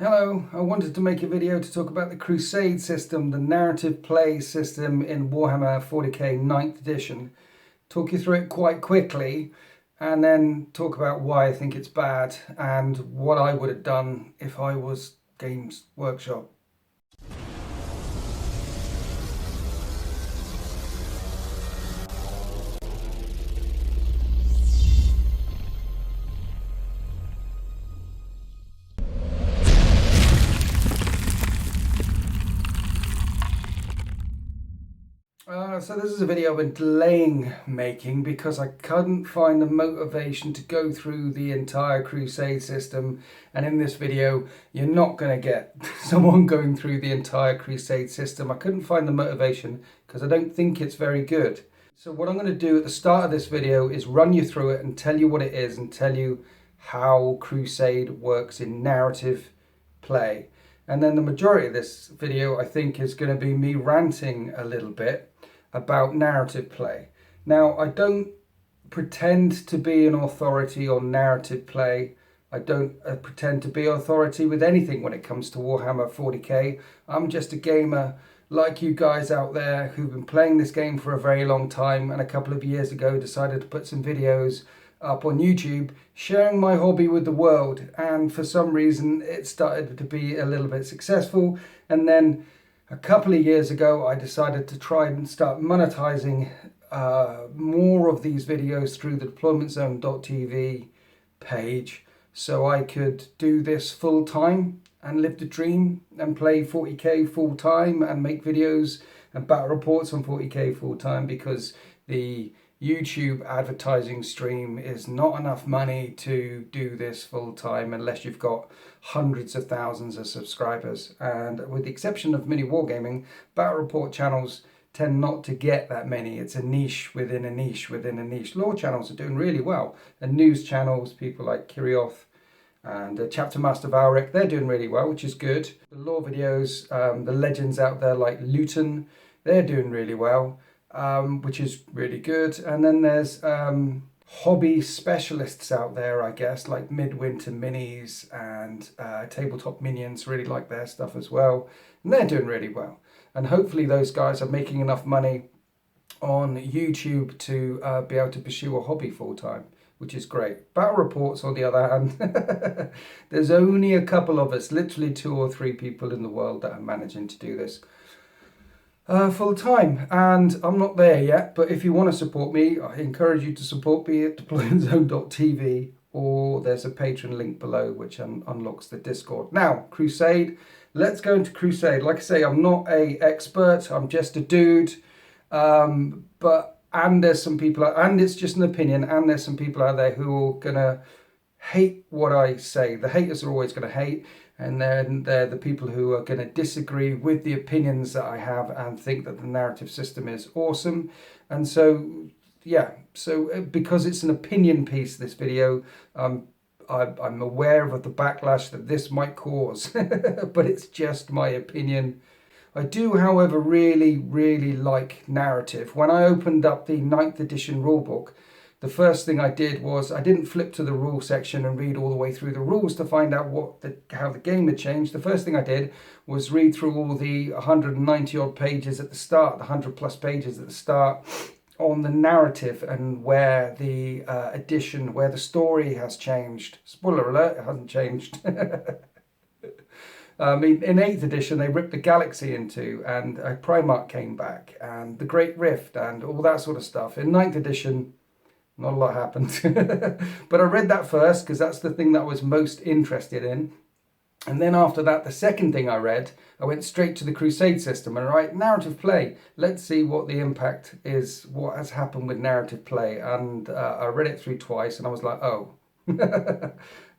Hello, I wanted to make a video to talk about the Crusade system, the narrative play system in Warhammer 40k 9th edition. Talk you through it quite quickly and then talk about why I think it's bad and what I would have done if I was Games Workshop. So this is a video I've been delaying making because I couldn't find the motivation to go through the entire Crusade system, and in this video you're not going to get someone going through the entire Crusade system. I couldn't find the motivation because I don't think it's very good. So what I'm going to do at the start of this video is run you through it and tell you what it is and tell you how Crusade works in narrative play. And then the majority of this video I think is going to be me ranting a little bit about narrative play. Now, I don't pretend to be an authority on narrative play. I don't pretend to be authority with anything when it comes to Warhammer 40k. I'm just a gamer like you guys out there who've been playing this game for a very long time, and a couple of years ago decided to put some videos up on YouTube sharing my hobby with the world, and for some reason it started to be a little bit successful, and then a couple of years ago I decided to try and start monetizing more of these videos through the deploymentzone.tv page so I could do this full time and live the dream and play 40k full time and make videos and battle reports on 40k full time, because the YouTube advertising stream is not enough money to do this full time unless you've got hundreds of thousands of subscribers. And with the exception of mini wargaming, battle report channels tend not to get that many. It's a niche within a niche within a niche. Lore channels are doing really well, and news channels, people like Kirioth and Chapter Master Valric, they're doing really well, which is good. The lore videos, the legends out there like Luton, they're doing really well. Which is really good. And then there's hobby specialists out there, I guess, like Midwinter Minis and Tabletop Minions, really like their stuff as well. And they're doing really well. And hopefully those guys are making enough money on YouTube to be able to pursue a hobby full time, which is great. Battle reports, on the other hand, there's only a couple of us, literally 2 or 3 people in the world that are managing to do this full time, and I'm not there yet. But if you want to support me, I encourage you to support me at deploymentzone.tv, or there's a Patreon link below which unlocks the Discord. Now, Crusade, let's go into Crusade. Like I say, I'm not a expert, I'm just a dude, and there's some people, and it's just an opinion, and there's some people out there who are gonna hate what I say. The haters are always going to hate, and then they're the people who are going to disagree with the opinions that I have and think that the narrative system is awesome. And so, yeah, so because it's an opinion piece, this video, I'm aware of the backlash that this might cause, but it's just my opinion. I do, however, really like narrative. When I opened up the 9th edition rulebook, the first thing I did was I didn't flip to the rule section and read all the way through the rules to find out how the game had changed. The first thing I did was read through all the 190 odd pages at the start, the 100 plus pages at the start, on the narrative and where the where the story has changed. Spoiler alert, it hasn't changed. In 8th edition, they ripped the galaxy in two, and Primarch came back, and the Great Rift, and all that sort of stuff. In 9th edition, not a lot happened. But I read that first because that's the thing that I was most interested in. And then after that, the second thing I read, I went straight to the Crusade system and right, narrative play. Let's see what the impact is, what has happened with narrative play. And I read it through twice and I was like, oh,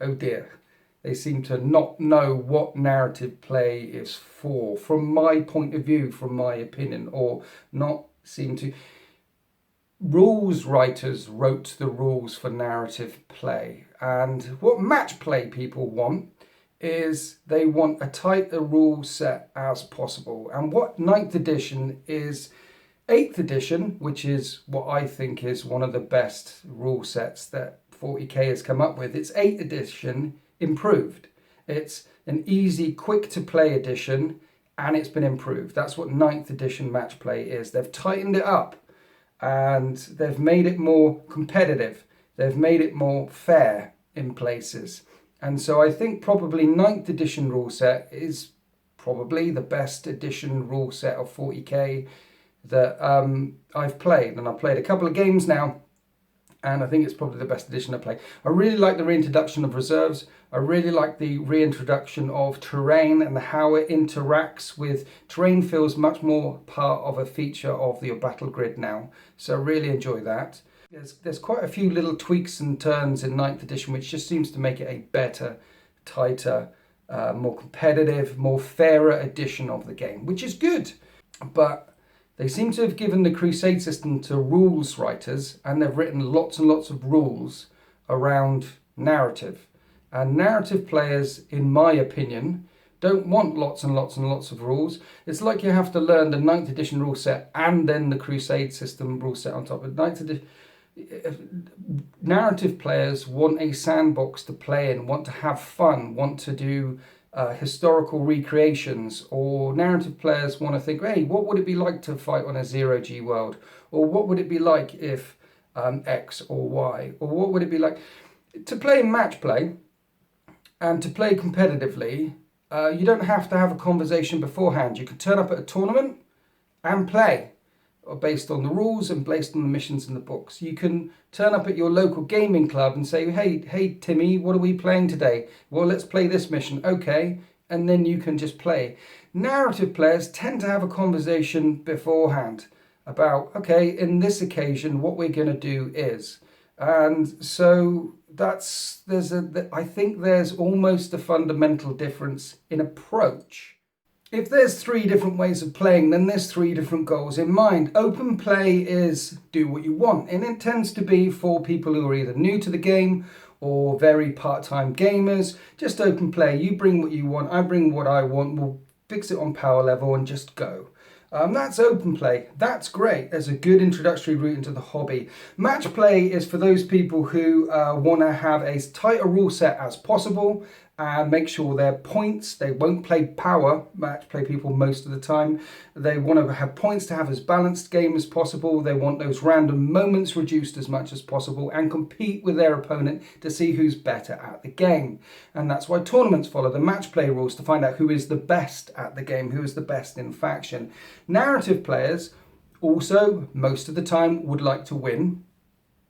oh dear. They seem to not know what narrative play is for, from my point of view, from my opinion, or not seem to. Rules writers wrote the rules for narrative play, and what match play people want is they want a tight rule set as possible. And what 9th edition is 8th edition, which is what I think is one of the best rule sets that 40k has come up with. It's 8th edition improved. It's an easy, quick to play edition, and it's been improved. That's what 9th edition match play is. They've tightened it up and they've made it more competitive. They've made it more fair in places. And so I think probably 9th edition rule set is probably the best edition rule set of 40k that I've played. And I've played a couple of games now, and I think it's probably the best edition I play. I really like the reintroduction of reserves. I really like the reintroduction of terrain and how it interacts with terrain. Feels much more part of a feature of your battle grid now. So I really enjoy that. There's quite a few little tweaks and turns in 9th edition, which just seems to make it a better, tighter, more competitive, more fairer edition of the game, which is good. But they seem to have given the Crusade system to rules writers, and they've written lots and lots of rules around narrative. And narrative players, in my opinion, don't want lots and lots and lots of rules. It's like you have to learn the 9th edition rule set and then the Crusade system rule set on top of 9th edition. Narrative players want a sandbox to play in, want to have fun, want to do historical recreations, or narrative players want to think, hey, what would it be like to fight on a zero-G world? Or what would it be like if X or Y? Or what would it be like to play match play and to play competitively? You don't have to have a conversation beforehand. You can turn up at a tournament and play based on the rules and based on the missions in the books. You can turn up at your local gaming club and say, hey Timmy, what are we playing today? Well, let's play this mission. Okay. And then you can just play. Narrative players tend to have a conversation beforehand about, okay, in this occasion, what we're going to do is. And so I think there's almost a fundamental difference in approach. If there's 3 different ways of playing, then there's 3 different goals in mind. Open play is do what you want, and it tends to be for people who are either new to the game or very part-time gamers. Just open play. You bring what you want, I bring what I want, we'll fix it on power level and just go. That's open play. That's great. There's a good introductory route into the hobby. Match play is for those people who want to have as tight a rule set as possible and make sure their points, they won't play power, match play people most of the time. They want to have points to have as balanced game as possible. They want those random moments reduced as much as possible and compete with their opponent to see who's better at the game. And that's why tournaments follow the match play rules to find out who is the best at the game, who is the best in faction. Narrative players also, most of the time, would like to win,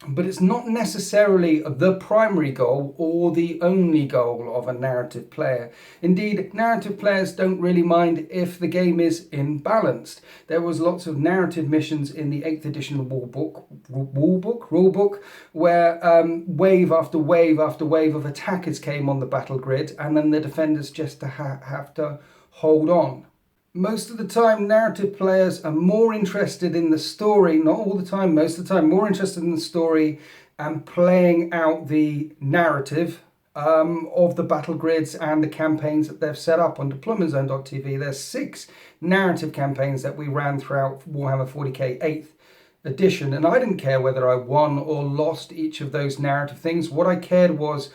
but it's not necessarily the primary goal or the only goal of a narrative player. Indeed, narrative players don't really mind if the game is imbalanced. There was lots of narrative missions in the 8th edition rulebook, where wave after wave after wave of attackers came on the battle grid, and then the defenders just have to hold on. Most of the time, narrative players are more interested in the story, not all the time, most of the time, more interested in the story and playing out the narrative of the battle grids and the campaigns that they've set up on deploymentzone.tv. There's 6 narrative campaigns that we ran throughout Warhammer 40k 8th edition, and I didn't care whether I won or lost each of those narrative things. What I cared was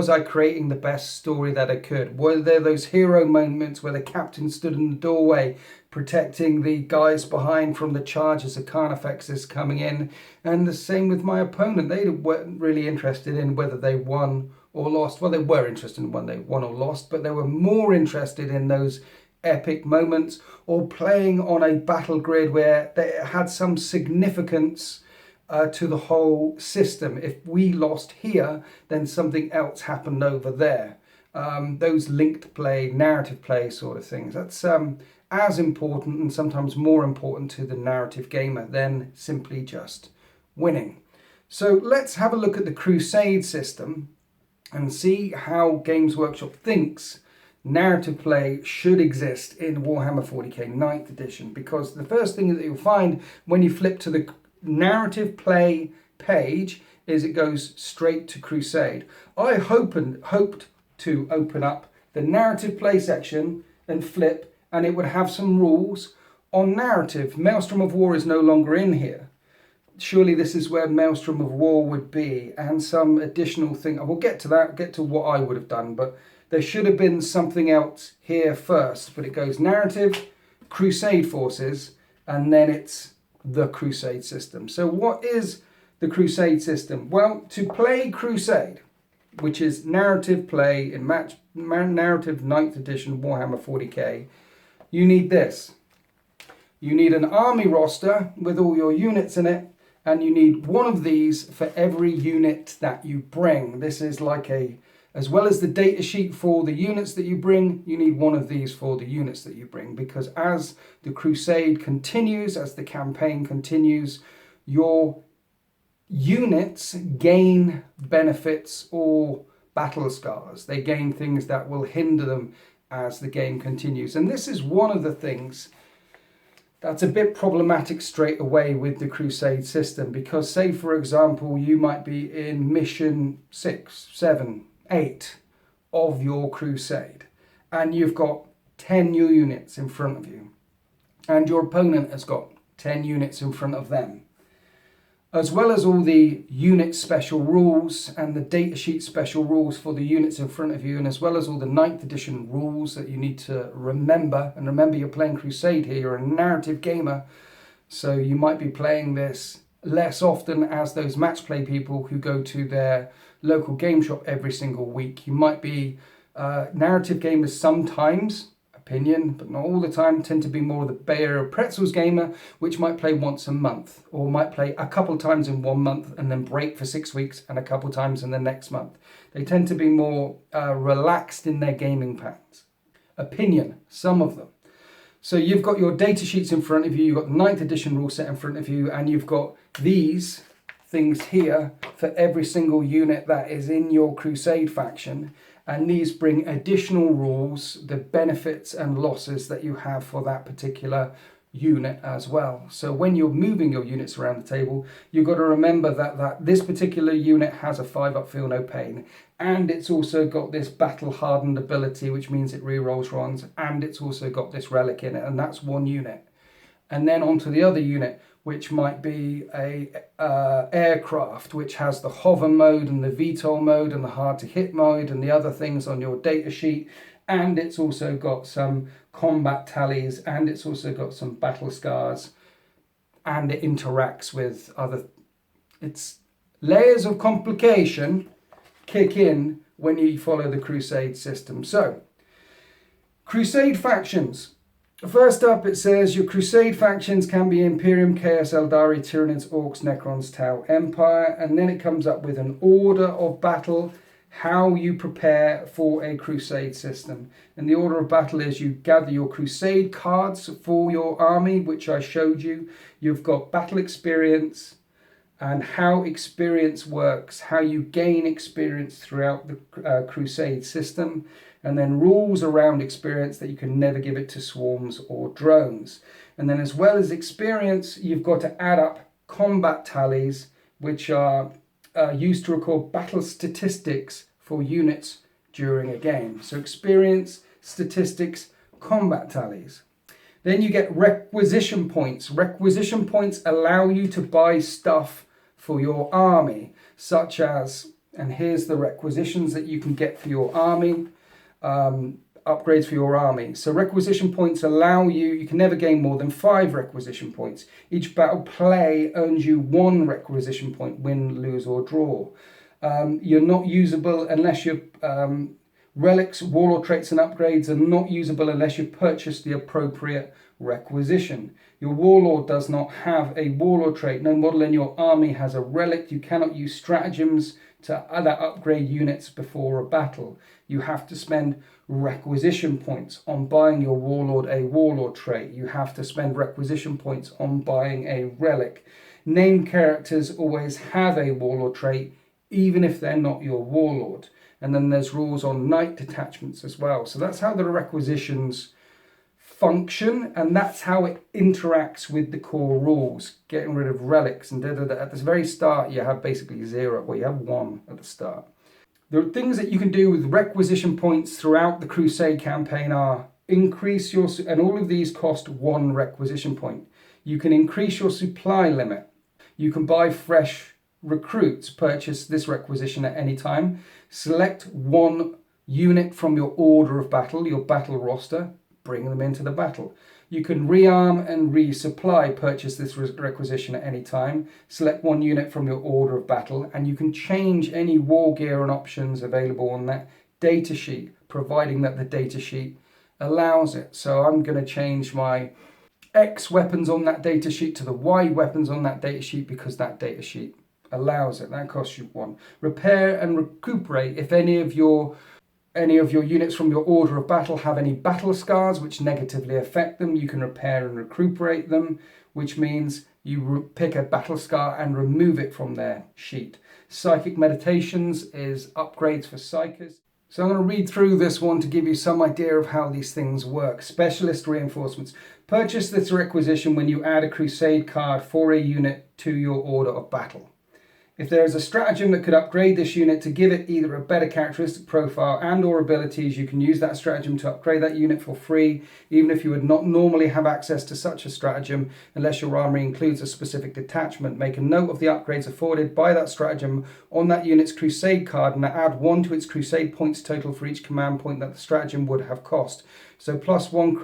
I creating the best story that I could? Were there those hero moments where the captain stood in the doorway protecting the guys behind from the charges of Carnifexes coming in? And the same with my opponent. They weren't really interested in whether they won or lost. Well, they were interested in whether they won or lost, but they were more interested in those epic moments or playing on a battle grid where they had some significance to the whole system. If we lost here, then something else happened over there. Those linked play, narrative play sort of things. That's as important and sometimes more important to the narrative gamer than simply just winning. So let's have a look at the Crusade system and see how Games Workshop thinks narrative play should exist in Warhammer 40k 9th edition, because the first thing that you'll find when you flip to the narrative play page is it goes straight to Crusade. I hoped to open up the narrative play section and flip, and it would have some rules on narrative. Maelstrom of War is no longer in here. Surely this is where Maelstrom of War would be, and some additional thing. We'll get to that, get to what I would have done, but There should have been something else here first, but it goes narrative, Crusade forces, and then it's the Crusade system. So what is the Crusade system? Well, to play Crusade, which is narrative play in narrative 9th edition Warhammer 40k, you need this. You need an army roster with all your units in it, and you need one of these for every unit that you bring. This is like as well as the data sheet for the units that you bring, you need one of these for the units that you bring, because as the Crusade continues, as the campaign continues, your units gain benefits or battle scars. They gain things that will hinder them as the game continues. And this is one of the things that's a bit problematic straight away with the Crusade system, because say for example you might be in mission 6, 7, 8 of your Crusade, and you've got 10 new units in front of you, and your opponent has got 10 units in front of them, as well as all the unit special rules and the datasheet special rules for the units in front of you, and as well as all the 9th edition rules that you need to remember. And remember, you're playing Crusade here, you're a narrative gamer, so you might be playing this less often as those match play people who go to their local game shop every single week. You might be narrative gamers sometimes, opinion, but not all the time, tend to be more the Bay Area Pretzels gamer, which might play once a month, or might play a couple times in 1 month and then break for 6 weeks and a couple times in the next month. They tend to be more relaxed in their gaming patterns. Opinion, some of them. So you've got your data sheets in front of you, you've got the 9th edition rule set in front of you, and you've got these things here for every single unit that is in your Crusade faction. And these bring additional rules, the benefits and losses that you have for that particular unit as well. So when you're moving your units around the table, you've got to remember that this particular unit has a 5-up feel no pain. And it's also got this battle hardened ability, which means it rerolls runs. And it's also got this relic in it, and that's one unit. And then onto the other unit, which might be a aircraft, which has the hover mode and the VTOL mode and the hard to hit mode and the other things on your data sheet. And it's also got some combat tallies, and it's also got some battle scars, and it interacts with other. It's layers of complication kick in when you follow the Crusade system. So, Crusade factions. First up, it says your Crusade factions can be Imperium, Chaos, Eldari, Tyranids, Orcs, Necrons, Tau, Empire, and then it comes up with an order of battle, how you prepare for a Crusade system. And the order of battle is you gather your Crusade cards for your army, which I showed you. You've got battle experience and how experience works, how you gain experience throughout the Crusade system. And then rules around experience that you can never give it to swarms or drones. And then as well as experience, you've got to add up combat tallies, which are used to record battle statistics for units during a game. So experience, statistics, combat tallies. Then you get requisition points. Requisition points allow you to buy stuff for your army, such as, and here's the requisitions that you can get for your army. Upgrades for your army. So requisition points allow you can never gain more than 5 requisition points. Each battle play earns you 1 requisition point, win, lose or draw. You're not usable unless your relics, warlord traits and upgrades are not usable unless you purchase the appropriate requisition. Your warlord does not have a warlord trait. No model in your army has a relic. You cannot use stratagems to other upgrade units before a battle. You have to spend requisition points on buying your warlord a warlord trait. You have to spend requisition points on buying a relic. Named characters always have a warlord trait, even if they're not your warlord. And then there's rules on knight detachments as well. So that's how the requisitions function, and that's how it interacts with the core rules, getting rid of relics and At the very start, you have basically 0, well, you have 1 at the start. The things that you can do with requisition points throughout the Crusade campaign are increase your, and all of these cost 1 requisition point. You can increase your supply limit. You can buy fresh recruits, purchase this requisition at any time. Select 1 unit from your order of battle, your battle roster, bring them into the battle. You can rearm and resupply, purchase this requisition at any time, select one unit from your order of battle, and you can change any war gear and options available on that data sheet, providing that the data sheet allows it. So I'm going to change my X weapons on that data sheet to the Y weapons on that data sheet because that data sheet allows it. That costs you 1. Repair and recuperate. If any of your units from your order of battle have any battle scars which negatively affect them, you can repair and recuperate them, which means you pick a battle scar and remove it from their sheet. Psychic meditations is upgrades for psychers. So I'm going to read through this one to give you some idea of how these things work. Specialist reinforcements. Purchase this requisition when you add a Crusade card for a unit to your order of battle. If there is a stratagem that could upgrade this unit to give it either a better characteristic profile and or abilities, you can use that stratagem to upgrade that unit for free, even if you would not normally have access to such a stratagem unless your armory includes a specific detachment. Make a note of the upgrades afforded by that stratagem on that unit's Crusade card and add 1 to its Crusade points total for each command point that the stratagem would have cost. So plus 1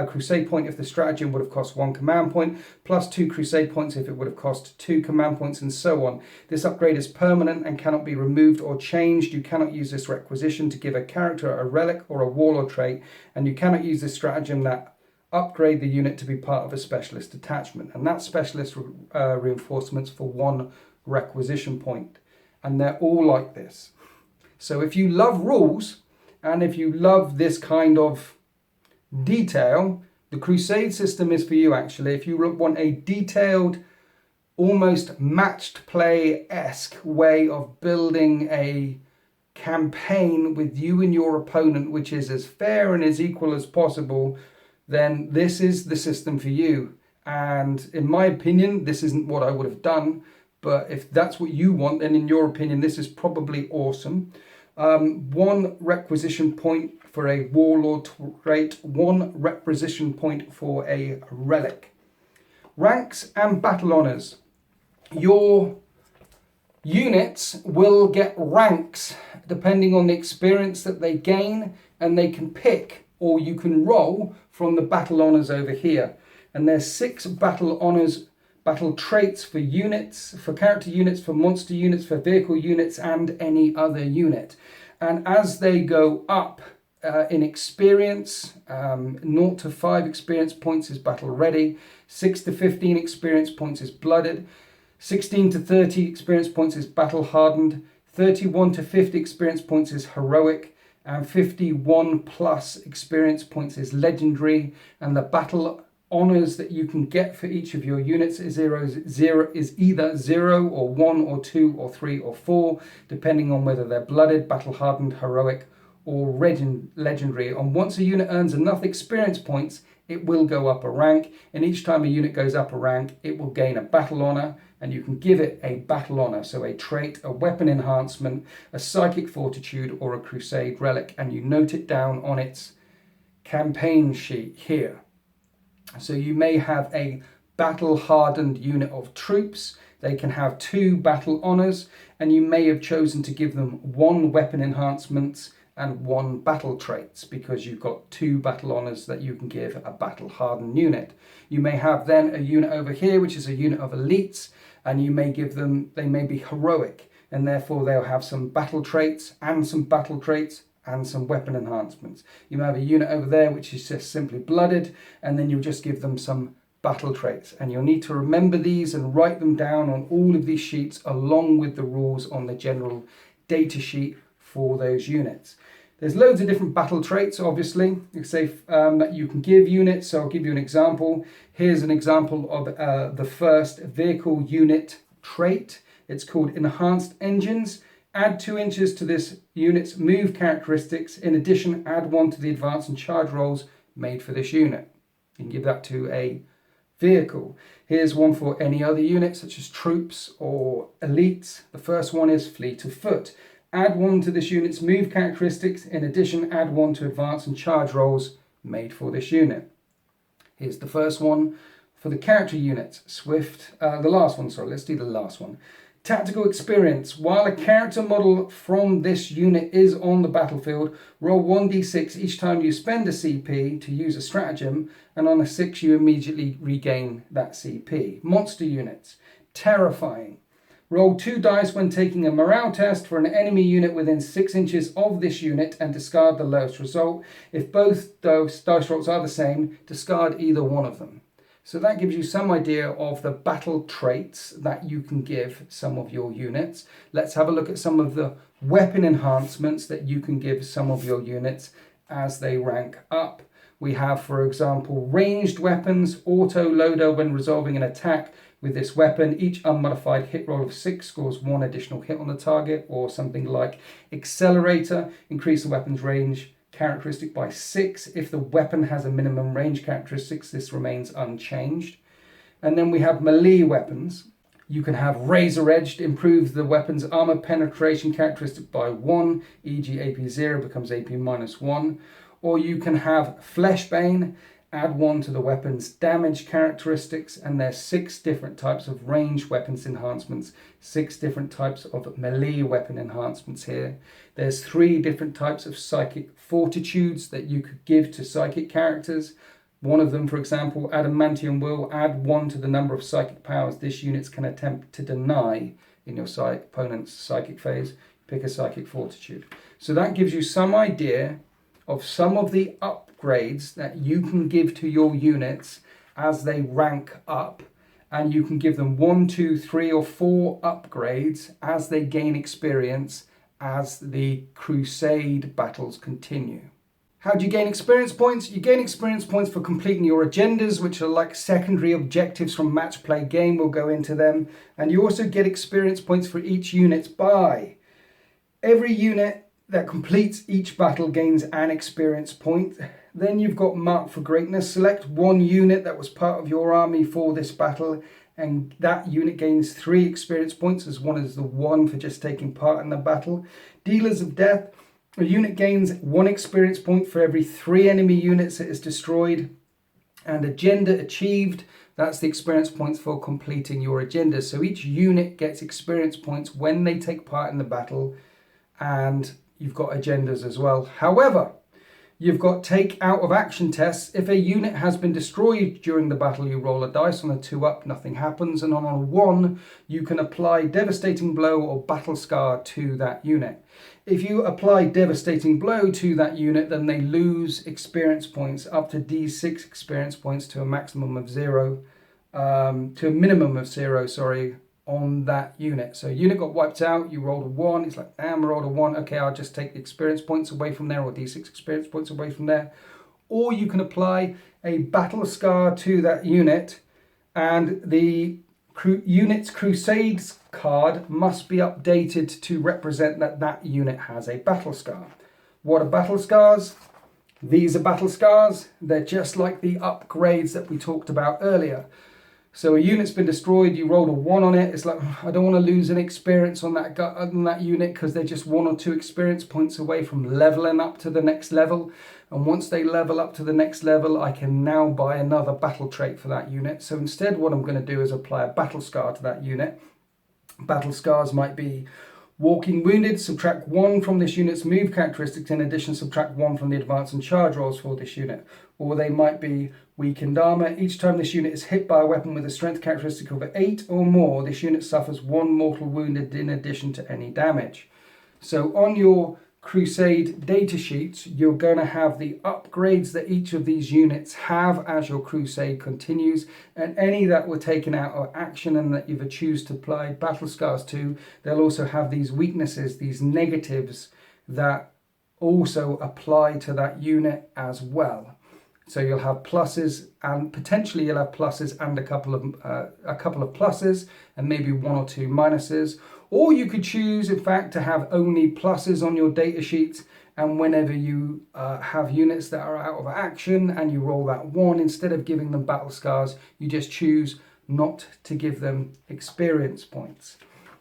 Crusade point if the stratagem would have cost 1 command point, plus 2 Crusade points if it would have cost 2 command points, and so on. This upgrade is permanent and cannot be removed or changed. You cannot use this requisition to give a character a relic or a warlord trait, and you cannot use this stratagem that upgrade the unit to be part of a specialist detachment. And that's specialist reinforcements for 1 requisition point. And they're all like this. So if you love rules, and if you love this kind of detail, the Crusade system is for you actually. If you want a detailed, almost matched play-esque way of building a campaign with you and your opponent, which is as fair and as equal as possible, then this is the system for you. And in my opinion, this isn't what I would have done, but if that's what you want, then in your opinion, this is probably awesome. 1 requisition point for a warlord trait, 1 requisition point for a relic. Ranks and battle honors. Your units will get ranks depending on the experience that they gain, and they can pick or you can roll from the battle honors over here. And there's 6 battle honors, battle traits for units, for character units, for monster units, for vehicle units, and any other unit. And as they go up in experience, 0 to 5 experience points is battle ready, 6 to 15 experience points is blooded, 16 to 30 experience points is battle hardened, 31 to 50 experience points is heroic, and 51 plus experience points is legendary. And the battle honors that you can get for each of your units is either 0 or 1 or 2 or 3 or 4, depending on whether they're blooded, battle hardened, heroic, or legendary. And once a unit earns enough experience points, it will go up a rank, and each time a unit goes up a rank, it will gain a battle honor, and you can give it a battle honor, so a trait, a weapon enhancement, a psychic fortitude, or a crusade relic, and you note it down on its campaign sheet here. So you may have a battle hardened unit of troops. They can have 2 battle honors, and you may have chosen to give them 1 weapon enhancements and 1 battle traits, because you've got 2 battle honors that you can give a battle hardened unit. You may have then a unit over here which is a unit of elites, and you may give them, they may be heroic, and therefore they'll have some battle traits and some battle traits and some weapon enhancements. You may have a unit over there which is just simply blooded, and then you'll just give them some battle traits. And you'll need to remember these and write them down on all of these sheets along with the rules on the general data sheet for those units. There's loads of different battle traits, obviously, say that you can give units. So I'll give you an example. Here's an example of the first vehicle unit trait. It's called Enhanced Engines. Add 2 inches to this unit's move characteristics. In addition, add 1 to the advance and charge rolls made for this unit. You can give that to a vehicle. Here's one for any other unit, such as troops or elites. The first one is fleet of foot. Add 1 to this unit's move characteristics. In addition, add 1 to advance and charge rolls made for this unit. Here's the first one for the character units. Swift, the last one, sorry, let's do the last one. Tactical experience. While a character model from this unit is on the battlefield, roll 1d6 each time you spend a CP to use a stratagem, and on a 6 you immediately regain that CP. Monster units. Terrifying. Roll 2 dice when taking a morale test for an enemy unit within 6 inches of this unit and discard the lowest result. If both those dice rolls are the same, discard either one of them. So that gives you some idea of the battle traits that you can give some of your units. Let's have a look at some of the weapon enhancements that you can give some of your units as they rank up. We have, for example, ranged weapons, auto loader when resolving an attack with this weapon. Each unmodified hit roll of 6 scores 1 additional hit on the target, or something like accelerator, increase the weapon's range characteristic by 6. If the weapon has a minimum range characteristics, this remains unchanged. And then we have melee weapons. You can have razor edged, improve the weapon's armor penetration characteristic by 1, e.g. AP 0 becomes AP -1. Or you can have fleshbane, add 1 to the weapon's damage characteristics, and there's 6 different types of ranged weapons enhancements, 6 different types of melee weapon enhancements here. There's 3 different types of psychic fortitudes that you could give to psychic characters. One of them, for example, Adamantium will add 1 to the number of psychic powers this unit can attempt to deny in your opponent's psychic phase. Pick a psychic fortitude. So that gives you some idea of some of the upgrades that you can give to your units as they rank up, and you can give them 1, 2, 3 or 4 upgrades as they gain experience as the Crusade battles continue. How do you gain experience points? You gain experience points for completing your agendas, which are like secondary objectives from match play game. We'll go into them. And you also get experience points for each unit by every unit that completes each battle gains an experience point. Then you've got Mark for Greatness. Select one unit that was part of your army for this battle, and that unit gains 3 experience points, as one is the 1 for just taking part in the battle. Dealers of Death. A unit gains 1 experience point for every 3 enemy units it is destroyed. And Agenda Achieved. That's the experience points for completing your agenda. So each unit gets experience points when they take part in the battle, and you've got agendas as well. However, you've got take out of action tests. If a unit has been destroyed during the battle, you roll a dice. On a 2 up, nothing happens. And on a 1, you can apply Devastating Blow or Battle Scar to that unit. If you apply Devastating Blow to that unit, then they lose experience points, up to D6 experience points to a maximum of 0, to a minimum of 0, sorry, on that unit. So unit got wiped out, you rolled a 1, it's like, damn, I rolled a 1, okay, I'll just take the experience points away from there, or D6 experience points away from there. Or you can apply a Battle Scar to that unit, and the unit's Crusades card must be updated to represent that that unit has a Battle Scar. What are Battle Scars? These are Battle Scars. They're just like the upgrades that we talked about earlier. So a unit's been destroyed, you rolled a 1 on it. It's like, I don't want to lose an experience on that unit because they're just 1 or 2 experience points away from leveling up to the next level. And once they level up to the next level, I can now buy another battle trait for that unit. So instead, what I'm going to do is apply a Battle Scar to that unit. Battle Scars might be Walking Wounded, subtract 1 from this unit's move characteristics. In addition, subtract 1 from the advance and charge rolls for this unit. Or they might be Weakened Armor. Each time this unit is hit by a weapon with a strength characteristic of 8 or more, this unit suffers 1 mortal wounded in addition to any damage. So on your Crusade datasheets, you're going to have the upgrades that each of these units have as your Crusade continues, and any that were taken out of action and that you've chosen to apply Battle Scars to, they'll also have these weaknesses, these negatives that also apply to that unit as well. So you'll have pluses, and potentially you'll have pluses and a couple of pluses and maybe 1 or 2 minuses. Or you could choose, in fact, to have only pluses on your data sheets, and whenever you have units that are out of action and you roll that 1, instead of giving them Battle Scars, you just choose not to give them experience points.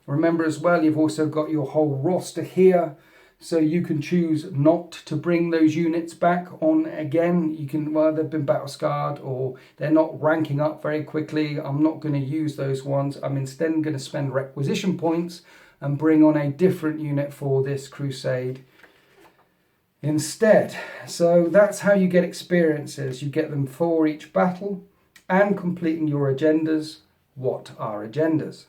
Remember as well, you've also got your whole roster here. So you can choose not to bring those units back on again. You can, well, they've been battle scarred or they're not ranking up very quickly. I'm not going to use those ones. I'm instead going to spend requisition points and bring on a different unit for this crusade instead. So that's how you get experiences. You get them for each battle and completing your agendas. What are agendas?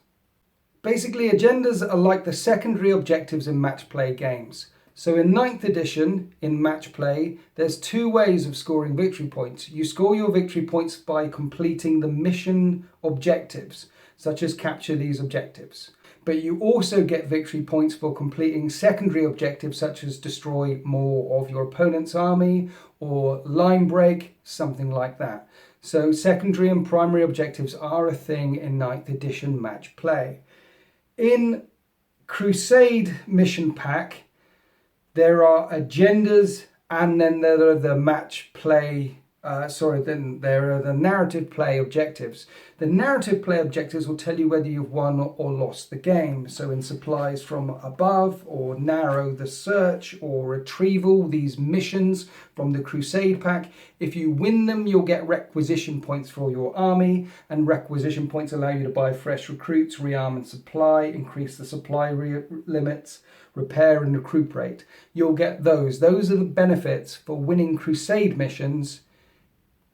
Basically, agendas are like the secondary objectives in match play games. So in 9th edition, in match play, there's two ways of scoring victory points. You score your victory points by completing the mission objectives, such as capture these objectives. But you also get victory points for completing secondary objectives, such as destroy more of your opponent's army or line break, something like that. So secondary and primary objectives are a thing in 9th edition match play. In Crusade mission pack, there are agendas and then there are the match play, then there are the narrative play objectives. The narrative play objectives will tell you whether you've won or lost the game. So in supplies from above, or narrow the search, or retrieval, these missions from the Crusade pack, if you win them, you'll get requisition points for your army, and requisition points allow you to buy fresh recruits, rearm and supply, increase the supply limits, repair and recruit rate. You'll get those. Those are the benefits for winning Crusade missions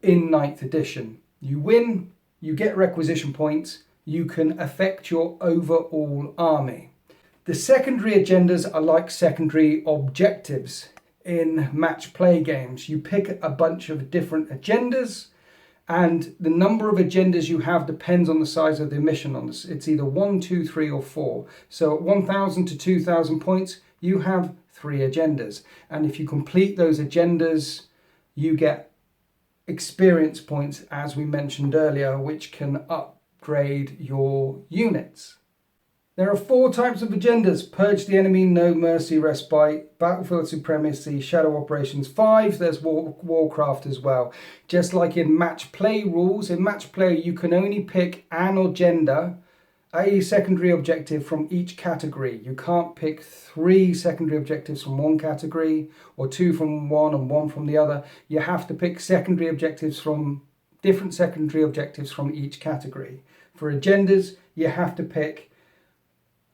in 9th edition. You win, you get requisition points, you can affect your overall army. The secondary agendas are like secondary objectives in match play games. You pick a bunch of different agendas, and the number of agendas you have depends on the size of the mission. It's either 1, 2, 3 or 4. So at 1,000 to 2,000 points, you have 3 agendas. And if you complete those agendas, you get experience points, as we mentioned earlier, which can upgrade your units. There are 4 types of agendas: Purge the Enemy, No Mercy, Respite, Battlefield Supremacy, Shadow Operations. 5, there's Warcraft as well. Just like in match play rules, in match play you can only pick an agenda, a secondary objective from each category. You can't pick 3 secondary objectives from one category, or 2 from one and 1 from the other. You have to pick secondary objectives from different secondary objectives from each category. For agendas, you have to pick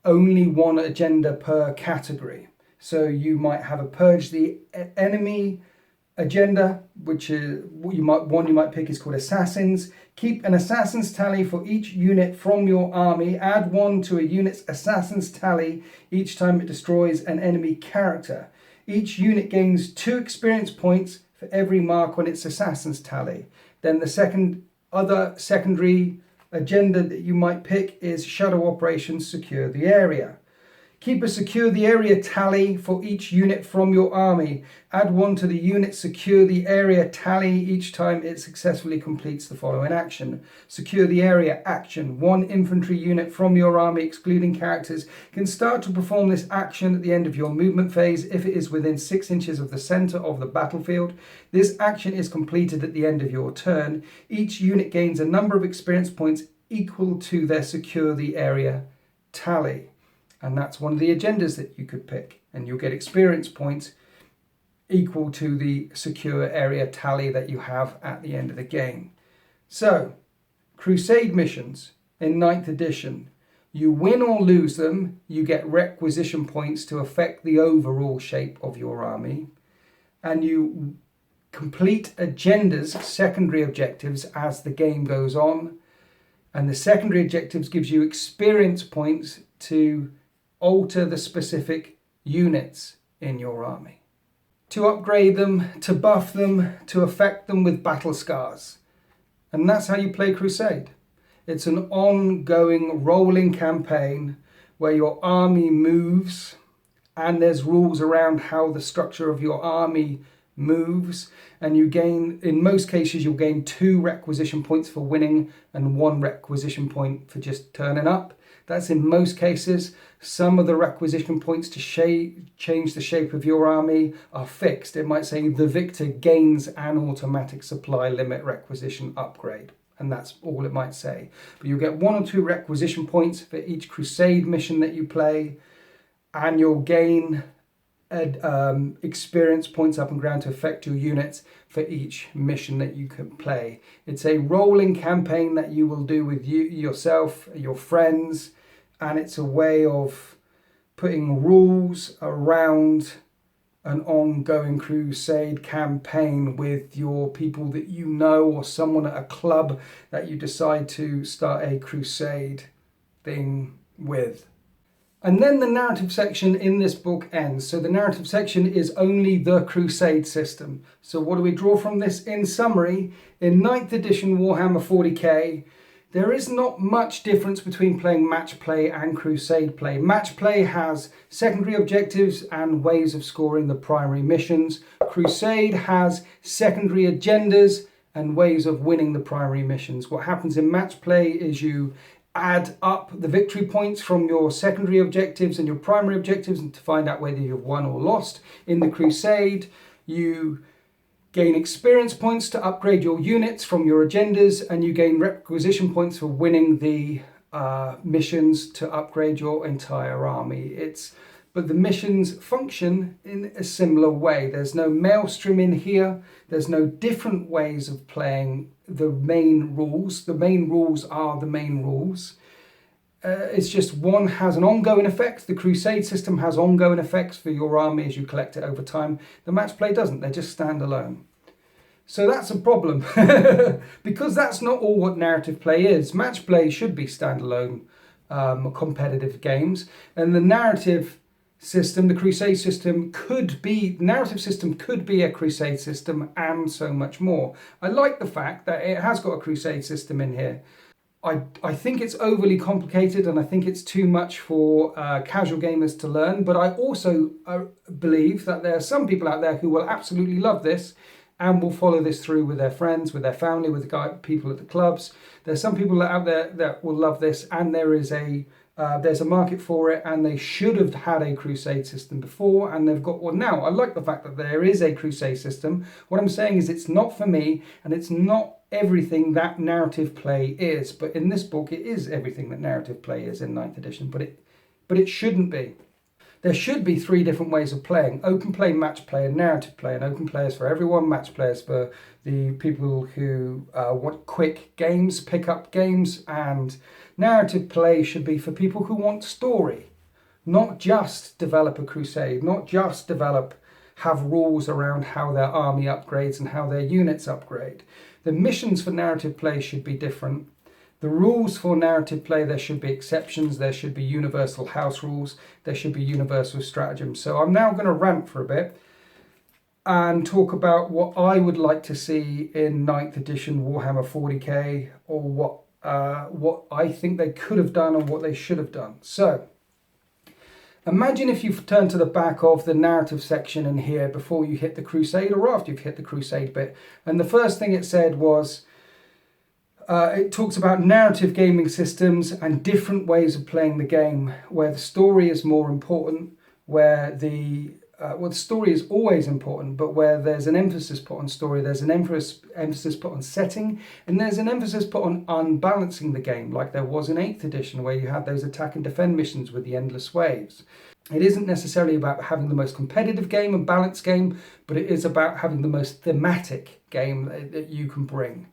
only one agenda per category. So you might have a Purge the Enemy agenda, which is you might pick is called Assassins. Keep an Assassin's tally for each unit from your army. Add 1 to a unit's Assassin's tally each time it destroys an enemy character. Each unit gains 2 experience points for every mark on its Assassin's tally. Then the other secondary agenda that you might pick is Shadow Operations, Secure the Area. Keep a Secure the Area tally for each unit from your army. Add 1 to the unit Secure the Area tally each time it successfully completes the following action. Secure the Area action. 1 infantry unit from your army, excluding characters, can start to perform this action at the end of your movement phase if it is within 6 inches of the center of the battlefield. This action is completed at the end of your turn. Each unit gains a number of experience points equal to their Secure the Area tally. And that's one of the agendas that you could pick, and you'll get experience points equal to the Secure Area tally that you have at the end of the game. So, Crusade missions in 9th edition. You win or lose them, you get requisition points to affect the overall shape of your army, and you complete agendas, secondary objectives, as the game goes on, and the secondary objectives gives you experience points to alter the specific units in your army, to upgrade them, to buff them, to affect them with battle scars. And that's how you play Crusade. It's an ongoing rolling campaign where your army moves, and there's rules around how the structure of your army moves, and you gain, in most cases you'll gain 2 requisition points for winning and 1 requisition point for just turning up. That's in most cases. Some of the requisition points to change the shape of your army are fixed. It might say the victor gains an automatic supply limit requisition upgrade, and that's all it might say. But you'll get 1 or 2 requisition points for each Crusade mission that you play, and you'll gain experience points up and ground to affect your units for each mission that you can play. It's a rolling campaign that you will do with yourself, your friends, and it's a way of putting rules around an ongoing crusade campaign with your people that you know, or someone at a club that you decide to start a crusade thing with. And then the narrative section in this book ends. So the narrative section is only the Crusade system. So what do we draw from this? In summary, in 9th edition Warhammer 40k, there is not much difference between playing match play and Crusade play. Match play has secondary objectives and ways of scoring the primary missions. Crusade has secondary agendas and ways of winning the primary missions. What happens in match play is you add up the victory points from your secondary objectives and your primary objectives and to find out whether you've won or lost. In the Crusade, you gain experience points to upgrade your units from your agendas, and you gain requisition points for winning the missions to upgrade your entire army. But the missions function in a similar way. There's no maelstrom in here. There's no different ways of playing the main rules. The main rules are the main rules. It's just one has an ongoing effect. The Crusade system has ongoing effects for your army as you collect it over time. The match play doesn't. They just stand alone. So that's a problem because that's not all what narrative play is. Match play should be standalone competitive games, and the narrative system, the Crusade system, narrative system could be a Crusade system and so much more. I like the fact that it has got a Crusade system in here. I think it's overly complicated and I think it's too much for casual gamers to learn, but I also believe that there are some people out there who will absolutely love this and will follow this through with their friends, with their family, with the people at the clubs. There's some people out there that will love this, and there's a market for it, and they should have had a Crusade system before, and they've got one now. I like the fact that there is a Crusade system. What I'm saying is it's not for me, and it's not everything that narrative play is. But in this book, it is everything that narrative play is in 9th edition, but it shouldn't be. There should be 3 different ways of playing: open play, match play, and narrative play. And open play is for everyone, match play is for the people who want quick games, pick up games, and narrative play should be for people who want story, not just develop a crusade, not just have rules around how their army upgrades and how their units upgrade. The missions for narrative play should be different. The rules for narrative play, there should be exceptions, there should be universal house rules, there should be universal stratagems. So I'm now going to rant for a bit and talk about what I would like to see in 9th edition Warhammer 40k, or what I think they could have done and what they should have done. So imagine if you've turned to the back of the narrative section in here before you hit the Crusade, or after you've hit the Crusade bit, and the first thing it said was it talks about narrative gaming systems and different ways of playing the game, where the story is more important, where the story is always important, but where there's an emphasis put on story, there's an emphasis put on setting, and there's an emphasis put on unbalancing the game, like there was in 8th edition, where you had those attack and defend missions with the endless waves. It isn't necessarily about having the most competitive game and balanced game, but it is about having the most thematic game that you can bring.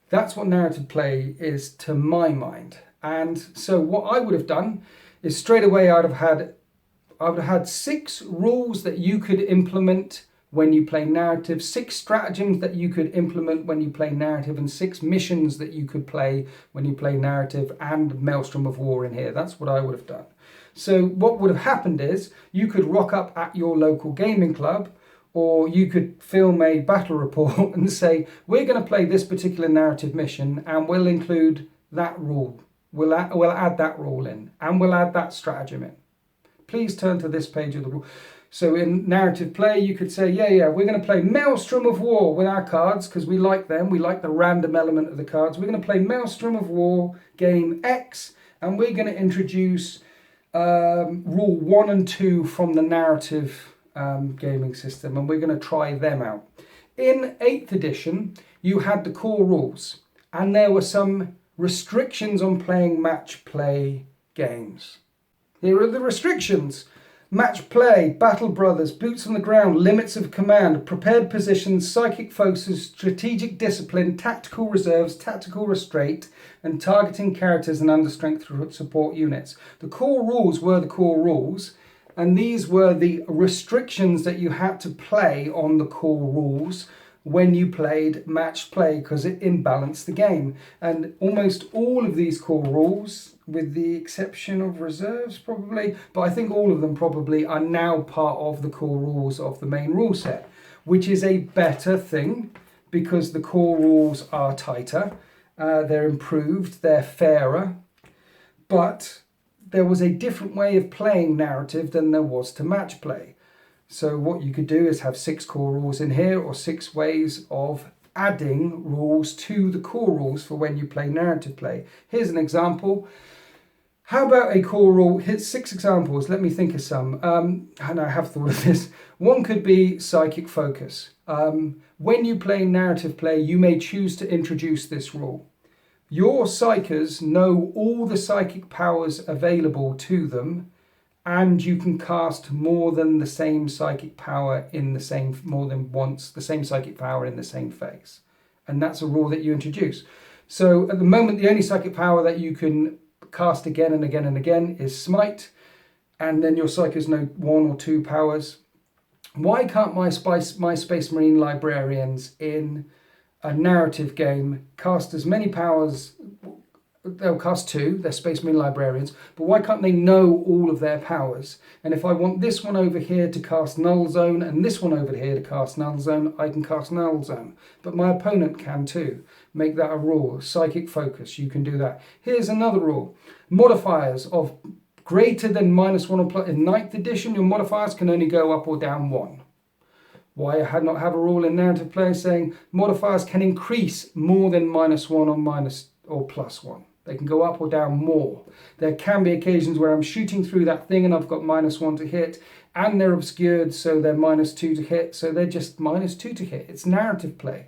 That's what narrative play is to my mind. And so what I would have done is straight away I would have had 6 rules that you could implement when you play narrative, 6 stratagems that you could implement when you play narrative, and 6 missions that you could play when you play narrative, and Maelstrom of War in here. That's what I would have done. So what would have happened is you could rock up at your local gaming club, or you could film a battle report and say, we're going to play this particular narrative mission and we'll include that rule. We'll add that rule in, and we'll add that stratagem in. Please turn to this page of the rule. So in narrative play, you could say, we're going to play Maelstrom of War with our cards because we like them. We like the random element of the cards. We're going to play Maelstrom of War game X, and we're going to introduce rule 1 and 2 from the narrative gaming system, and we're going to try them out. In 8th edition, you had the core rules, and there were some restrictions on playing match play games. Here are the restrictions. Match play, battle brothers, boots on the ground, limits of command, prepared positions, psychic focuses, strategic discipline, tactical reserves, tactical restraint, and targeting characters and understrength support units. The core rules were the core rules, and these were the restrictions that you had to play on the core rules when you played match play, because it imbalanced the game. And almost all of these core rules, with the exception of reserves probably, but I think all of them probably are now part of the core rules of the main rule set, which is a better thing because the core rules are tighter, they're improved, they're fairer, but there was a different way of playing narrative than there was to match play. So what you could do is have 6 core rules in here, or 6 ways of adding rules to the core rules for when you play narrative play. Here's an example. How about a core rule? Here's 6 examples. Let me think of some. And I have thought of this. One could be psychic focus. When you play narrative play, you may choose to introduce this rule. Your psychers know all the psychic powers available to them, and you can cast more than the same psychic power in the same, more than once, the same psychic power in the same phase. And that's a rule that you introduce. So at the moment, the only psychic power that you can cast again and again and again is Smite, and then your psychers know 1 or 2 powers. Why can't my Space Marine librarians in a narrative game cast as many powers? They'll cast 2, they're Space Marine librarians, but why can't they know all of their powers? And if I want this one over here to cast Null Zone and this one over here to cast Null Zone, I can cast Null Zone. But my opponent can too. Make that a rule. Psychic focus, you can do that. Here's another rule. Modifiers of greater than -1 or plus. In 9th edition, your modifiers can only go up or down 1. Why I had not have a rule in narrative play saying modifiers can increase more than -1 or +1. They can go up or down more. There can be occasions where I'm shooting through that thing and I've got -1 to hit, and they're obscured, so they're -2 to hit, so they're just -2 to hit. It's narrative play.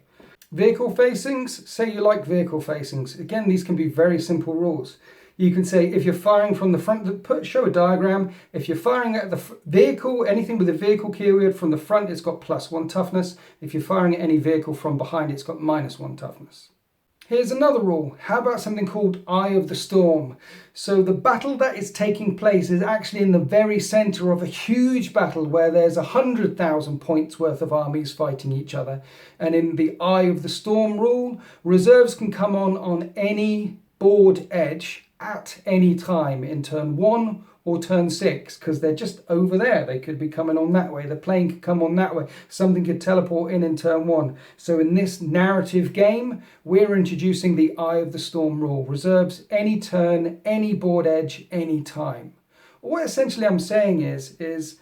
Vehicle facings, say you like vehicle facings. Again, these can be very simple rules. You can say if you're firing from the front, show a diagram. If you're firing at the vehicle, anything with a vehicle keyword from the front, it's got +1 toughness. If you're firing at any vehicle from behind, it's got -1 toughness. Here's another rule. How about something called Eye of the Storm? So the battle that is taking place is actually in the very center of a huge battle where there's 100,000 points worth of armies fighting each other. And in the Eye of the Storm rule, reserves can come on any board edge at any time in turn 1 or turn 6, because they're just over there. They could be coming on that way. The plane could come on that way. Something could teleport in turn 1. So in this narrative game, we're introducing the Eye of the Storm rule. Reserves any turn, any board edge, any time. What essentially I'm saying is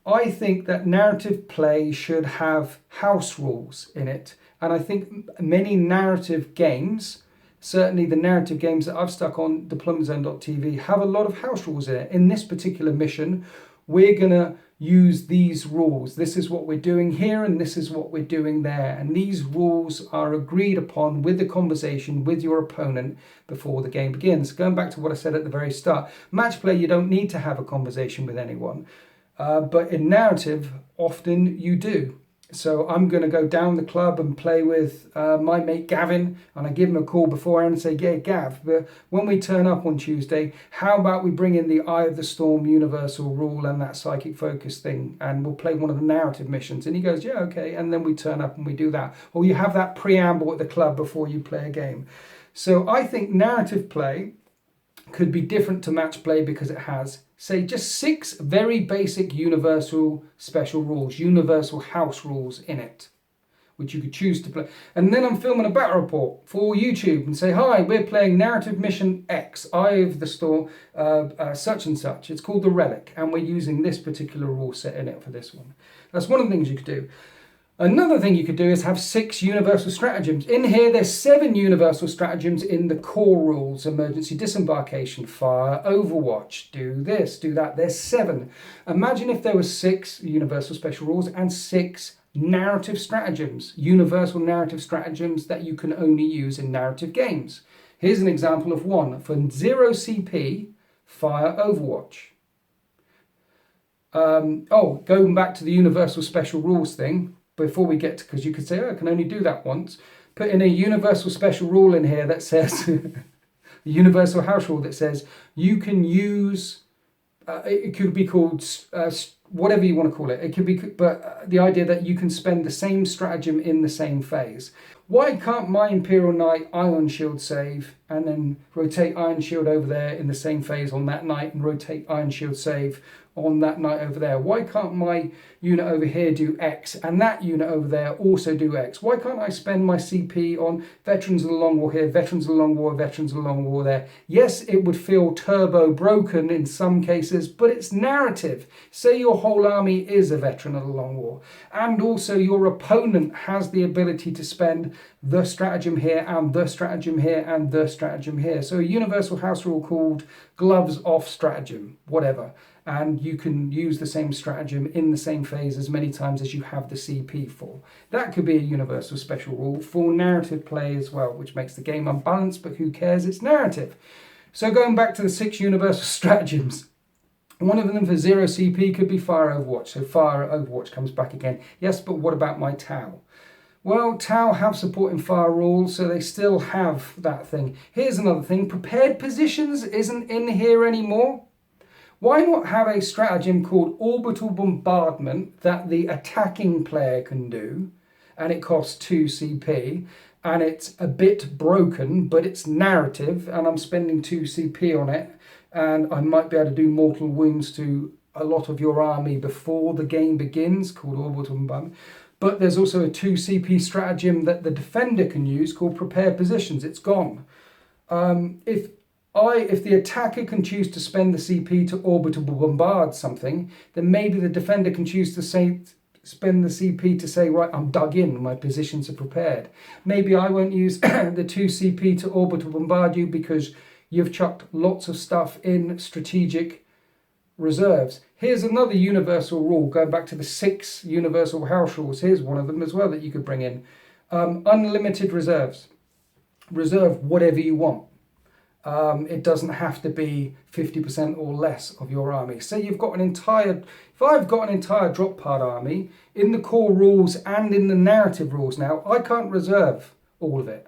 I think that narrative play should have house rules in it. And I think many narrative games, certainly the narrative games that I've stuck on deploymentzone.tv, have a lot of house rules in it. In this particular mission, we're going to use these rules. This is what we're doing here and this is what we're doing there. And these rules are agreed upon with the conversation with your opponent before the game begins. Going back to what I said at the very start, match play, you don't need to have a conversation with anyone. But in narrative, often you do. So I'm going to go down the club and play with my mate Gavin, and I give him a call beforehand and say, yeah, Gav, but when we turn up on Tuesday, how about we bring in the Eye of the Storm universal rule and that psychic focus thing, and we'll play one of the narrative missions. And he goes, yeah, okay. And then we turn up and we do that. Or you have that preamble at the club before you play a game. So I think narrative play could be different to match play because it has, say, just 6 very basic universal special rules, universal house rules in it, which you could choose to play. And then I'm filming a battle report for YouTube and say, hi, we're playing narrative mission X, Eye of the Storm, such and such. It's called the Relic, and we're using this particular rule set in it for this one. That's one of the things you could do. Another thing you could do is have 6 universal stratagems. In here, there's 7 universal stratagems in the core rules. Emergency disembarkation, fire, overwatch, do this, do that. There's 7. Imagine if there were 6 universal special rules and 6 narrative stratagems, universal narrative stratagems that you can only use in narrative games. Here's an example of one. For 0 CP, fire, overwatch. Oh, going back to the universal special rules thing, before we get to, because you could say, oh, I can only do that once. Put in a universal special rule in here that says, a universal house rule that says you can use, it could be called whatever you want to call it. It could be, but the idea that you can spend the same stratagem in the same phase. Why can't my Imperial Knight Iron Shield save and then rotate Iron Shield over there in the same phase on that knight and rotate Iron Shield save on that knight over there? Why can't my unit over here do X and that unit over there also do X? Why can't I spend my CP on Veterans of the Long War here, Veterans of the Long War, Veterans of the Long War there? Yes, it would feel turbo broken in some cases, but it's narrative. Say your whole army is a Veteran of the Long War, and also your opponent has the ability to spend the stratagem here and the stratagem here and the stratagem here. So a universal house rule called gloves off stratagem, whatever. And you can use the same stratagem in the same phase as many times as you have the CP for. That could be a universal special rule for narrative play as well, which makes the game unbalanced, but who cares, it's narrative. So going back to the 6 universal stratagems, one of them for 0 CP could be Fire Overwatch. So Fire Overwatch comes back again. Yes, but what about my Tau? Well, Tau have support in fire rules, so they still have that thing. Here's another thing. Prepared positions isn't in here anymore. Why not have a stratagem called Orbital Bombardment that the attacking player can do, and it costs 2 CP, and it's a bit broken, but it's narrative, and I'm spending 2 CP on it, and I might be able to do mortal wounds to a lot of your army before the game begins, called Orbital Bombardment. But there's also a 2 CP stratagem that the defender can use called Prepared Positions. It's gone. If the attacker can choose to spend the CP to orbital bombard something, then maybe the defender can choose to spend the CP to say, right, I'm dug in, my positions are prepared. Maybe I won't use the 2 CP to orbital bombard you because you've chucked lots of stuff in strategic reserves. Here's another universal rule, going back to the 6 universal house rules. Here's one of them as well that you could bring in. Unlimited reserves. Reserve whatever you want. It doesn't have to be 50% or less of your army. Say you've got if I've got an entire drop pod army, in the core rules and in the narrative rules now, I can't reserve all of it.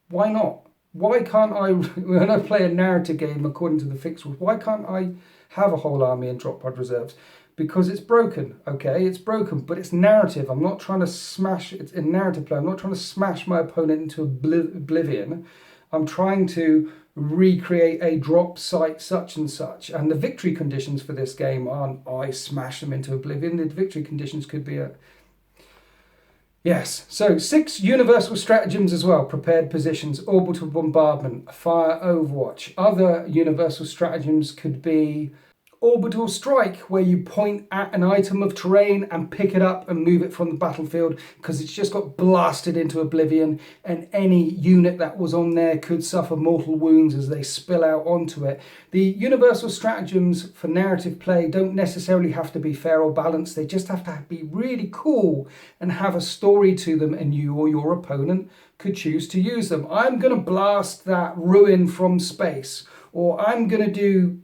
Why not? Why can't I, when I play a narrative game according to the fixed rules, why can't I have a whole army in drop pod reserves? Because it's broken, okay? It's broken, but it's narrative. I'm not trying to smash, it's in narrative play, I'm not trying to smash my opponent into oblivion. I'm trying to recreate a drop site such and such. And the victory conditions for this game aren't I smash them into oblivion. The victory conditions could be a... Yes, so 6 universal stratagems as well. Prepared positions, orbital bombardment, fire overwatch. Other universal stratagems could be orbital strike, where you point at an item of terrain and pick it up and move it from the battlefield because it's just got blasted into oblivion, and any unit that was on there could suffer mortal wounds as they spill out onto it. The universal stratagems for narrative play don't necessarily have to be fair or balanced. They just have to be really cool and have a story to them, and you or your opponent could choose to use them. I'm going to blast that ruin from space, or I'm going to do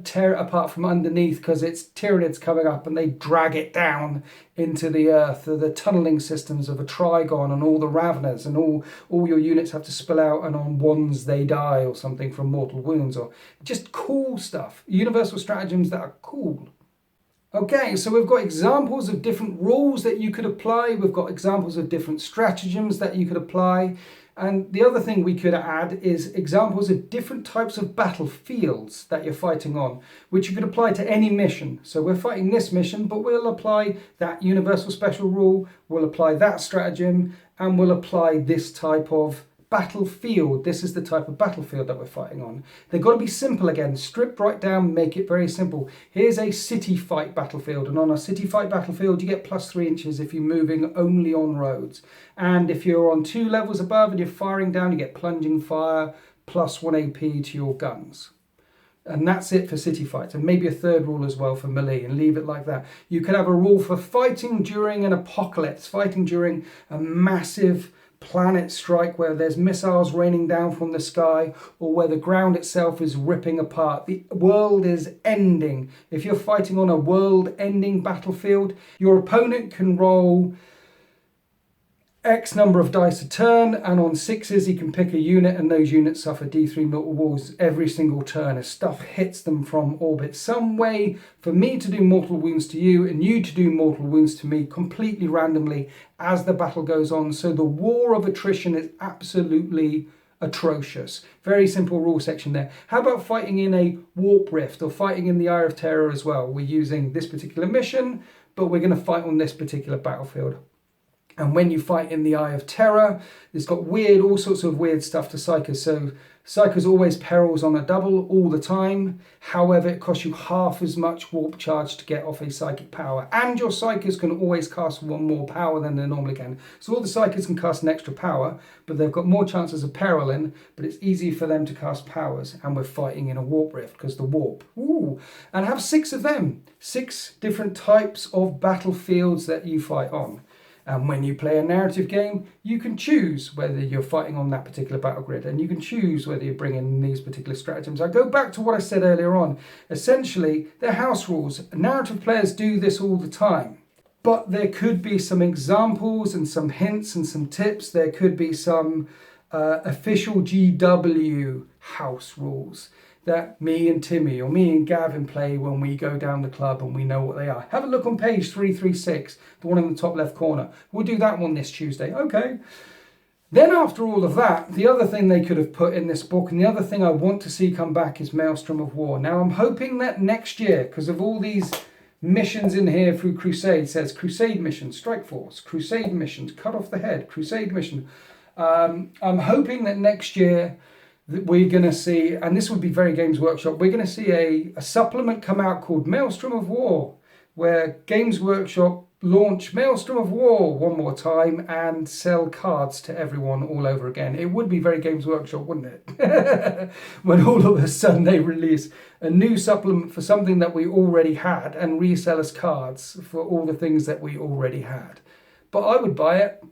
tear it apart from underneath because it's Tyranids coming up and they drag it down into the earth. The tunneling systems of a Trigon and all the Raveners, and all your units have to spill out, and on ones they die or something from mortal wounds, or just cool stuff. Universal stratagems that are cool. Okay, so we've got examples of different rules that you could apply. We've got examples of different stratagems that you could apply. And the other thing we could add is examples of different types of battlefields that you're fighting on, which you could apply to any mission. So we're fighting this mission, but we'll apply that universal special rule, we'll apply that stratagem, and we'll apply this type of battlefield. This is the type of battlefield that we're fighting on. They've got to be simple again, stripped right down, make it very simple. Here's a city fight battlefield, and on a city fight battlefield you get +3 inches if you're moving only on roads. And if you're on 2 levels above and you're firing down, you get plunging fire, +1 AP to your guns. And that's it for city fights, and maybe a third rule as well for melee, and leave it like that. You could have a rule for fighting during an apocalypse, fighting during a massive planet strike where there's missiles raining down from the sky, or where the ground itself is ripping apart. The world is ending. If you're fighting on a world-ending battlefield, your opponent can roll X number of dice a turn, and on sixes he can pick a unit, and those units suffer D3 mortal wounds every single turn as stuff hits them from orbit. Some way for me to do mortal wounds to you and you to do mortal wounds to me completely randomly as the battle goes on. So the war of attrition is absolutely atrocious. Very simple rule section there. How about fighting in a warp rift or fighting in the Eye of Terror as well? We're using this particular mission, but we're going to fight on this particular battlefield. And when you fight in the Eye of Terror, it's got all sorts of weird stuff to Psychers. So Psychers always perils on a double all the time. However, it costs you half as much warp charge to get off a psychic power. And your Psychers can always cast one more power than they normally can. So all the Psychers can cast an extra power, but they've got more chances of periling, but it's easy for them to cast powers. And we're fighting in a warp rift because the warp. Ooh. And have 6 of them. 6 different types of battlefields that you fight on. And when you play a narrative game, you can choose whether you're fighting on that particular battle grid, and you can choose whether you bring in these particular stratagems. I go back to what I said earlier on. Essentially, they're house rules. Narrative players do this all the time. But there could be some examples and some hints and some tips. There could be some official GW house rules that me and Timmy or me and Gavin play when we go down the club and we know what they are. Have a look on page 336, the one in the top left corner. We'll do that one this Tuesday. Okay. Then after all of that, the other thing they could have put in this book, and the other thing I want to see come back, is Maelstrom of War. Now I'm hoping that next year, because of all these missions in here through Crusade, says Crusade mission, Strike Force, Crusade missions, cut off the head, Crusade mission. I'm hoping that next year we're going to see, and this would be very Games Workshop, we're going to see a supplement come out called Maelstrom of War, where Games Workshop launch Maelstrom of War one more time and sell cards to everyone all over again. It would be very Games Workshop, wouldn't it? When all of a sudden they release a new supplement for something that we already had and resell us cards for all the things that we already had. But I would buy it,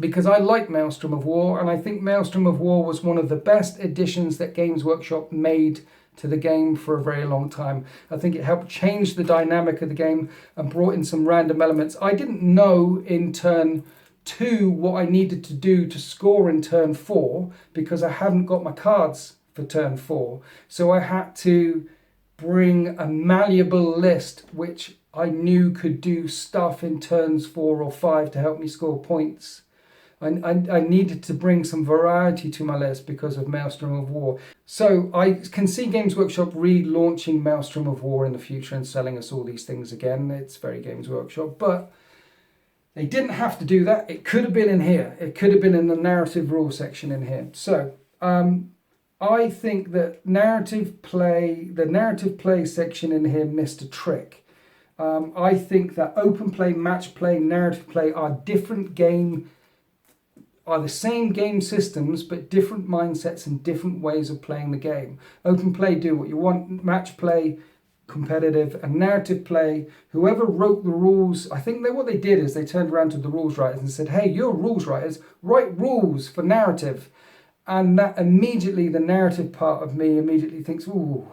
because I like Maelstrom of War, and I think Maelstrom of War was one of the best additions that Games Workshop made to the game for a very long time. I think it helped change the dynamic of the game and brought in some random elements. I didn't know in turn 2 what I needed to do to score in turn 4 because I hadn't got my cards for turn 4. So I had to bring a malleable list which I knew could do stuff in turns 4 or 5 to help me score points. I needed to bring some variety to my list because of Maelstrom of War. So I can see Games Workshop relaunching Maelstrom of War in the future and selling us all these things again. It's very Games Workshop, but they didn't have to do that. It could have been in here. It could have been in the narrative rule section in here. So I think that the narrative play section in here missed a trick. I think that open play, match play, narrative play are the same game systems, but different mindsets and different ways of playing the game. Open play, do what you want. Match play, competitive. And narrative play, whoever wrote the rules, I think what they did is they turned around to the rules writers and said, hey, you're rules writers, write rules for narrative. And that immediately, the narrative part of me immediately thinks, ooh,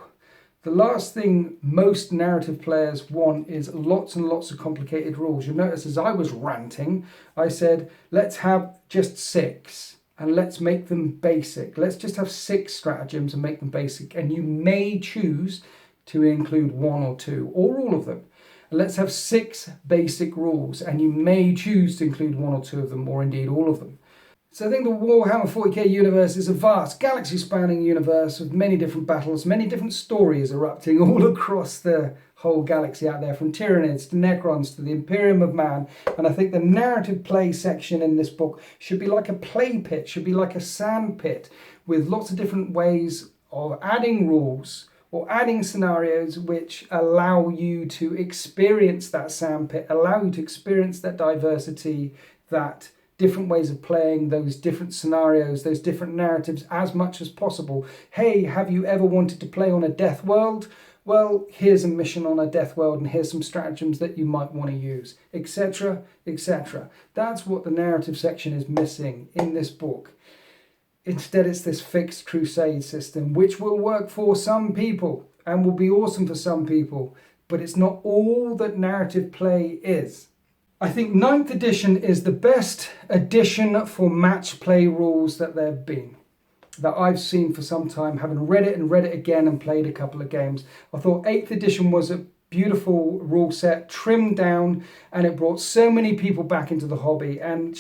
the last thing most narrative players want is lots and lots of complicated rules. You'll notice as I was ranting, I said, let's have just 6 and let's make them basic. Let's just have 6 stratagems and make them basic. And you may choose to include 1 or 2 or all of them. And let's have 6 basic rules, and you may choose to include 1 or 2 of them, or indeed all of them. So I think the Warhammer 40k universe is a vast, galaxy-spanning universe with many different battles, many different stories erupting all across the whole galaxy out there, from Tyranids to Necrons to the Imperium of Man. And I think the narrative play section in this book should be like a play pit, should be like a sand pit, with lots of different ways of adding rules or adding scenarios which allow you to experience that sand pit, allow you to experience that diversity, that different ways of playing, those different scenarios, those different narratives as much as possible. Hey, have you ever wanted to play on a death world? well, here's a mission on a death world and here's some stratagems that you might want to use, etc, etc. That's what the narrative section is missing in this book. Instead, it's this fixed Crusade system, which will work for some people and will be awesome for some people, but it's not all that narrative play is. I think 9th edition is the best edition for match play rules that there have been, that I've seen for some time, having read it and read it again and played a couple of games. I thought 8th edition was a beautiful rule set, trimmed down, and it brought so many people back into the hobby. And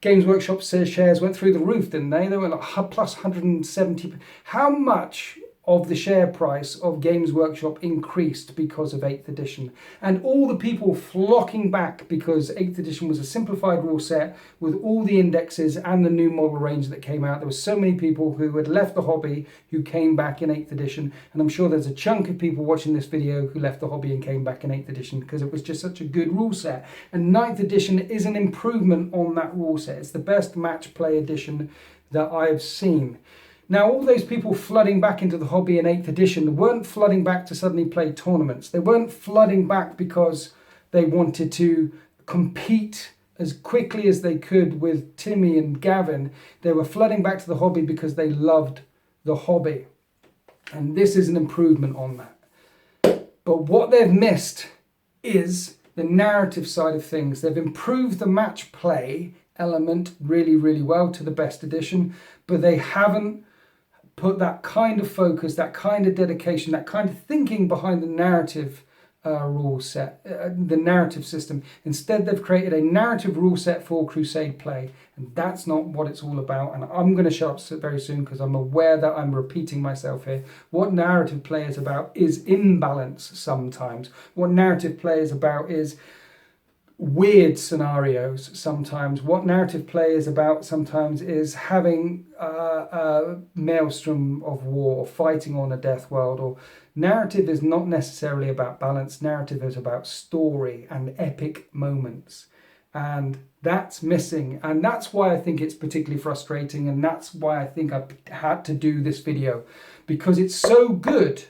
Games Workshop shares went through the roof, didn't they? They were like plus 170. How much of the share price of Games Workshop increased because of 8th edition? And all the people flocking back because 8th edition was a simplified rule set with all the indexes and the new model range that came out. There were so many people who had left the hobby who came back in 8th edition, and I'm sure there's a chunk of people watching this video who left the hobby and came back in 8th edition because it was just such a good rule set. And 9th edition is an improvement on that rule set. It's the best match play edition that I've seen. Now, all those people flooding back into the hobby in 8th edition weren't flooding back to suddenly play tournaments. They weren't flooding back because they wanted to compete as quickly as they could with Timmy and Gavin. They were flooding back to the hobby because they loved the hobby. And this is an improvement on that. But what they've missed is the narrative side of things. They've improved the match play element really, really well to the best edition, but they haven't put that kind of focus, that kind of dedication, that kind of thinking behind the narrative rule set, the narrative system. Instead, they've created a narrative rule set for Crusade play, and that's not what it's all about. And I'm going to shut up very soon because I'm aware that I'm repeating myself here. What narrative play is about is imbalance sometimes. What narrative play is about is weird scenarios sometimes. What narrative play is about sometimes is having a maelstrom of war, or fighting on a death world. Or narrative is not necessarily about balance. Narrative is about story and epic moments, and that's missing. And that's why I think it's particularly frustrating, and that's why I think I had to do this video, because it's so good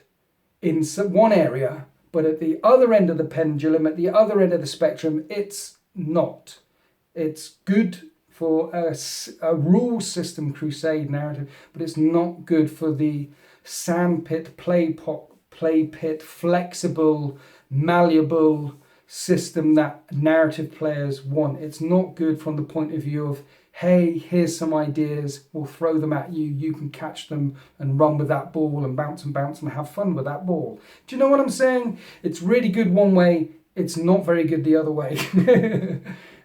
in one area, but at the other end of the pendulum, at the other end of the spectrum, it's not. It's good for a rule system Crusade narrative, but it's not good for the sandpit, play pit, flexible, malleable system that narrative players want. It's not good from the point of view of, hey, here's some ideas, we'll throw them at you, you can catch them and run with that ball and bounce and have fun with that ball. Do you know what I'm saying? It's really good one way, it's not very good the other way.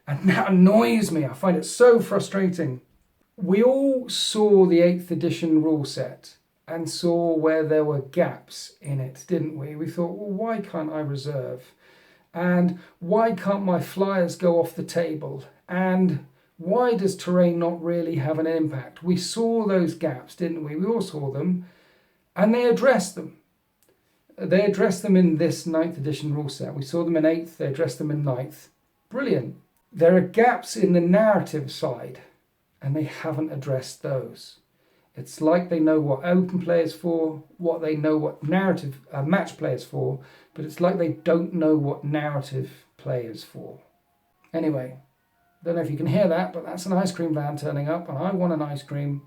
And that annoys me. I find it so frustrating. We all saw the 8th edition rule set and saw where there were gaps in it, didn't we? We thought, well, why can't I reserve? And why can't my flyers go off the table? And why does terrain not really have an impact? We saw those gaps, didn't we? We all saw them, and they addressed them. They addressed them in this 9th edition rule set. We saw them in 8th, they addressed them in 9th. Brilliant. There are gaps in the narrative side, and they haven't addressed those. It's like they know what open play is for, what they know what narrative match play is for, but it's like they don't know what narrative play is for. Anyway, don't know if you can hear that, but that's an ice cream van turning up, and I want an ice cream.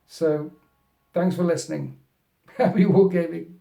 So thanks for listening. Happy wargaming.